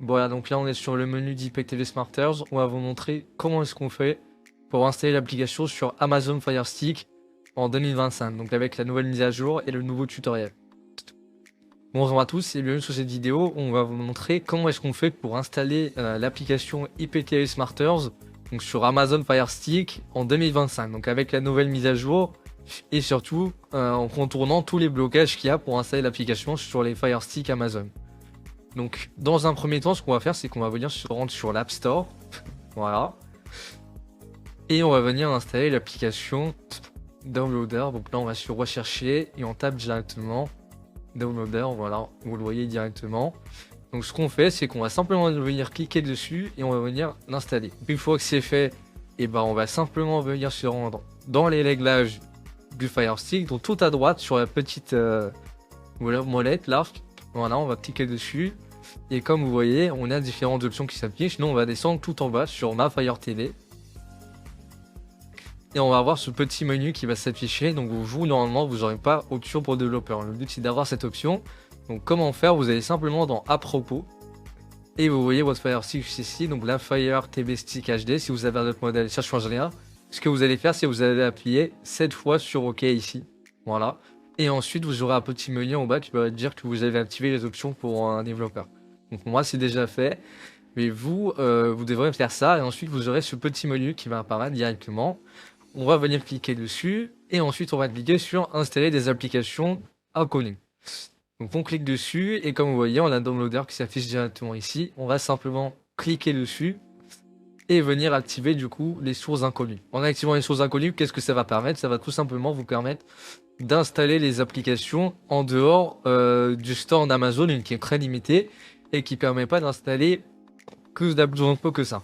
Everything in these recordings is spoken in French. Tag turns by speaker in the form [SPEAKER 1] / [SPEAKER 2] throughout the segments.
[SPEAKER 1] Voilà, donc là on est sur le menu d'IPTV Smarters. On va vous montrer comment est-ce qu'on fait pour installer l'application sur Amazon Fire Stick en 2025. Donc avec la nouvelle mise à jour et le nouveau tutoriel. Bonjour à tous et bienvenue sur cette vidéo. On va vous montrer comment est-ce qu'on fait pour installer l'application IPTV Smarters donc sur Amazon Fire Stick en 2025. Donc avec la nouvelle mise à jour et surtout en contournant tous les blocages qu'il y a pour installer l'application sur les Fire Stick Amazon. Donc dans un premier temps, ce qu'on va faire, c'est qu'on va venir se rendre sur l'App Store. Voilà. Et on va venir installer l'application Downloader. Donc là, on va sur rechercher et on tape directement Downloader. Voilà, vous le voyez directement. Donc ce qu'on fait, c'est qu'on va simplement venir cliquer dessus et on va venir l'installer. Une fois que c'est fait, et ben on va simplement venir se rendre dans les réglages du Fire Stick. Donc tout à droite sur la petite molette là. Voilà, on va cliquer dessus. Et comme vous voyez, on a différentes options qui s'affichent. Nous, on va descendre tout en bas sur ma Fire TV. Et on va avoir ce petit menu qui va s'afficher. Donc vous, normalement, vous n'aurez pas option pour développeur. Le but, c'est d'avoir cette option. Donc comment faire? Vous allez simplement dans à propos. Et vous voyez votre Fire Stick ici. Donc la Fire TV Stick HD. Si vous avez un autre modèle, ça ne change rien. Ce que vous allez faire, c'est que vous allez appuyer 7 fois sur OK ici. Voilà. Et ensuite, vous aurez un petit menu en bas qui va dire que vous avez activé les options pour un développeur. Donc moi, c'est déjà fait. Mais vous, vous devrez faire ça. Et ensuite, vous aurez ce petit menu qui va apparaître directement. On va venir cliquer dessus. Et ensuite, on va cliquer sur installer des applications inconnues. Donc on clique dessus. Et comme vous voyez, on a un downloader qui s'affiche directement ici. On va simplement cliquer dessus. Et venir activer du coup les sources inconnues. En activant les sources inconnues, qu'est-ce que ça va permettre? Ça va tout simplement vous permettre d'installer les applications en dehors du store d'Amazon, qui est très limité et qui permet pas d'installer que que ça.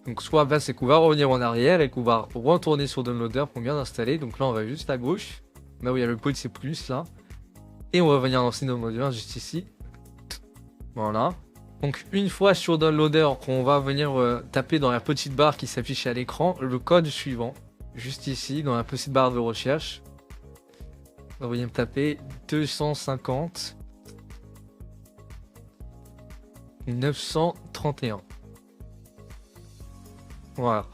[SPEAKER 1] Donc soit ben, c'est qu'on va revenir en arrière et qu'on va retourner sur Downloader pour bien installer. Donc là on va juste à gauche, là où il y a le petit plus là, et on va venir lancer Downloader juste ici. Voilà. Donc une fois sur Downloader, on va venir taper dans la petite barre qui s'affiche à l'écran le code suivant. Juste ici, dans la petite barre de recherche. On va venir taper 250 931. Voilà.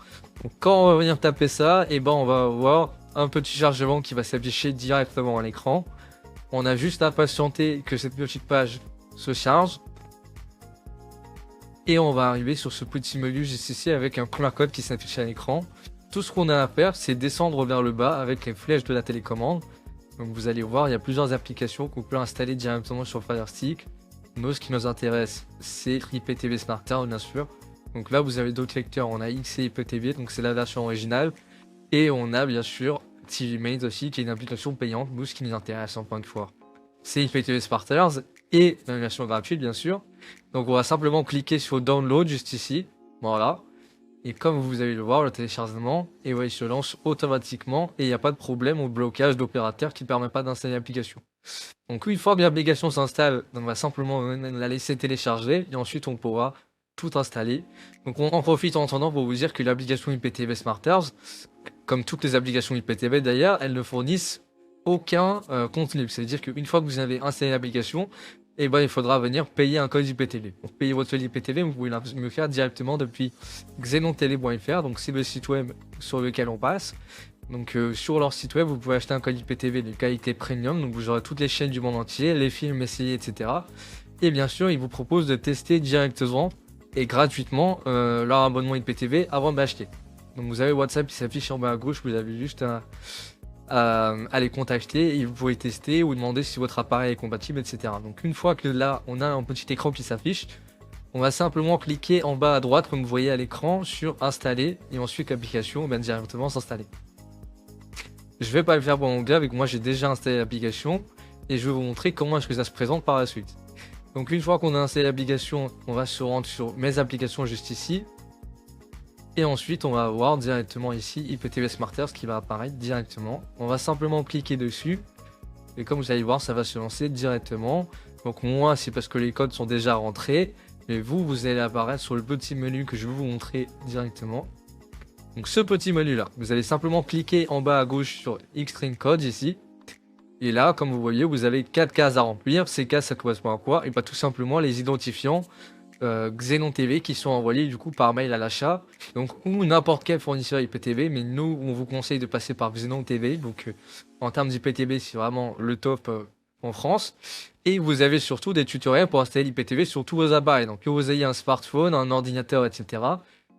[SPEAKER 1] Donc quand on va venir taper ça, et ben on va avoir un petit chargement qui va s'afficher directement à l'écran. On a juste à patienter que cette petite page se charge. Et on va arriver sur ce petit menu juste ici avec un QR code qui s'affiche à l'écran. Tout ce qu'on a à faire, c'est descendre vers le bas avec les flèches de la télécommande. Donc vous allez voir, il y a plusieurs applications qu'on peut installer directement sur Fire Stick. Nous, ce qui nous intéresse, c'est IPTV Smarters, bien sûr. Donc là, vous avez d'autres lecteurs. On a XC IPTV, donc c'est la version originale. Et on a bien sûr TVMate aussi, qui est une application payante. Nous, ce qui nous intéresse en point de fois, c'est IPTV Smarters et la version gratuite, bien sûr. Donc on va simplement cliquer sur Download juste ici. Voilà. Et comme vous allez le voir, le téléchargement, et ouais, il se lance automatiquement et il n'y a pas de problème au blocage d'opérateur qui ne permet pas d'installer l'application. Donc une fois que l'application s'installe, on va simplement la laisser télécharger et ensuite on pourra tout installer. Donc on en profite en attendant pour vous dire que l'application IPTV Smarters, comme toutes les applications IPTV d'ailleurs, elles ne fournissent aucun contenu. C'est-à-dire qu'une fois que vous avez installé l'application, et ben il faudra venir payer un code IPTV. Pour payer votre code IPTV, vous pouvez le faire directement depuis xenontele.fr, donc c'est le site web sur lequel on passe. Donc sur leur site web, vous pouvez acheter un code IPTV de qualité premium, donc vous aurez toutes les chaînes du monde entier, les films, les séries, etc. Et bien sûr, ils vous proposent de tester directement et gratuitement leur abonnement IPTV avant de l'acheter. Donc vous avez WhatsApp qui s'affiche en bas à gauche, vous avez juste à les contacter et vous pouvez tester ou demander si votre appareil est compatible, etc. Donc une fois que là on a un petit écran qui s'affiche, on va simplement cliquer en bas à droite comme vous voyez à l'écran sur installer et ensuite l'application va directement s'installer. Je vais pas le faire pour mon gars, avec moi j'ai déjà installé l'application et je vais vous montrer comment est-ce que ça se présente par la suite. Donc une fois qu'on a installé l'application, on va se rendre sur mes applications juste ici. Et ensuite, on va avoir directement ici IPTV Smarters qui va apparaître directement. On va simplement cliquer dessus. Et comme vous allez voir, ça va se lancer directement. Donc moi, c'est parce que les codes sont déjà rentrés. Mais vous, vous allez apparaître sur le petit menu que je vais vous montrer directement. Donc ce petit menu là, vous allez simplement cliquer en bas à gauche sur Extreme Code ici. Et là, comme vous voyez, vous avez 4 cases à remplir. Ces cases, ça correspond à quoi? Et pas tout simplement les identifiants Xenon TV qui sont envoyés du coup par mail à l'achat. Donc, ou n'importe quel fournisseur IPTV, mais nous, on vous conseille de passer par Xenon TV. Donc, en termes d'IPTV, c'est vraiment le top en France. Et vous avez surtout des tutoriels pour installer l'IPTV sur tous vos appareils. Donc, que vous ayez un smartphone, un ordinateur, etc.,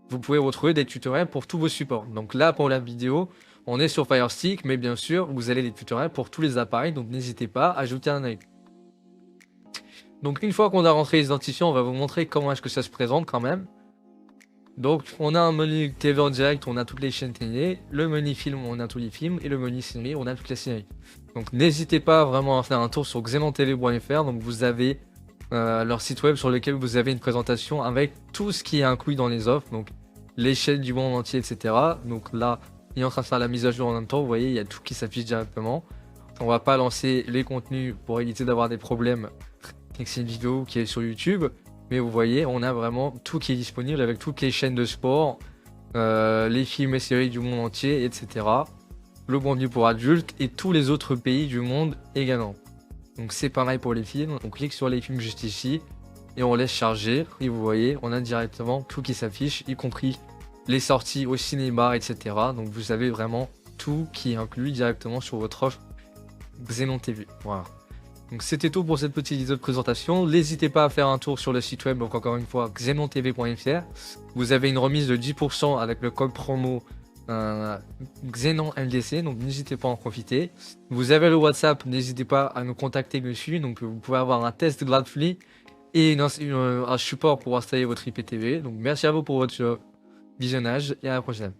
[SPEAKER 1] vous pouvez retrouver des tutoriels pour tous vos supports. Donc là, pour la vidéo, on est sur Fire Stick, mais bien sûr, vous avez les tutoriels pour tous les appareils, donc n'hésitez pas à jeter un œil. Donc une fois qu'on a rentré les identifiants, on va vous montrer comment est-ce que ça se présente quand même. Donc on a un menu TV en direct, on a toutes les chaînes télé, le menu film, on a tous les films, et le menu série, on a toutes les séries. Donc n'hésitez pas vraiment à faire un tour sur xenontv.fr, donc vous avez leur site web sur lequel vous avez une présentation avec tout ce qui est inclus dans les offres, donc les chaînes du monde entier, etc. Donc là, il est en train de faire la mise à jour en même temps, vous voyez, il y a tout qui s'affiche directement. On va pas lancer les contenus pour éviter d'avoir des problèmes avec cette vidéo qui est sur YouTube, mais vous voyez, on a vraiment tout qui est disponible avec toutes les chaînes de sport, les films et séries du monde entier, etc. Le contenu pour adultes et tous les autres pays du monde également. Donc c'est pareil pour les films, on clique sur les films juste ici et on laisse charger et vous voyez on a directement tout qui s'affiche, y compris les sorties au cinéma, etc. Donc vous avez vraiment tout qui est inclus directement sur votre offre Xenon TV. Voilà. Donc c'était tout pour cette petite vidéo de présentation. N'hésitez pas à faire un tour sur le site web, donc encore une fois xenontv.fr. Vous avez une remise de 10% avec le code promo Xenon MDC, donc n'hésitez pas à en profiter. Vous avez le WhatsApp, n'hésitez pas à nous contacter dessus, donc vous pouvez avoir un test gratuit et un support pour installer votre IPTV. Donc merci à vous pour votre visionnage et à la prochaine.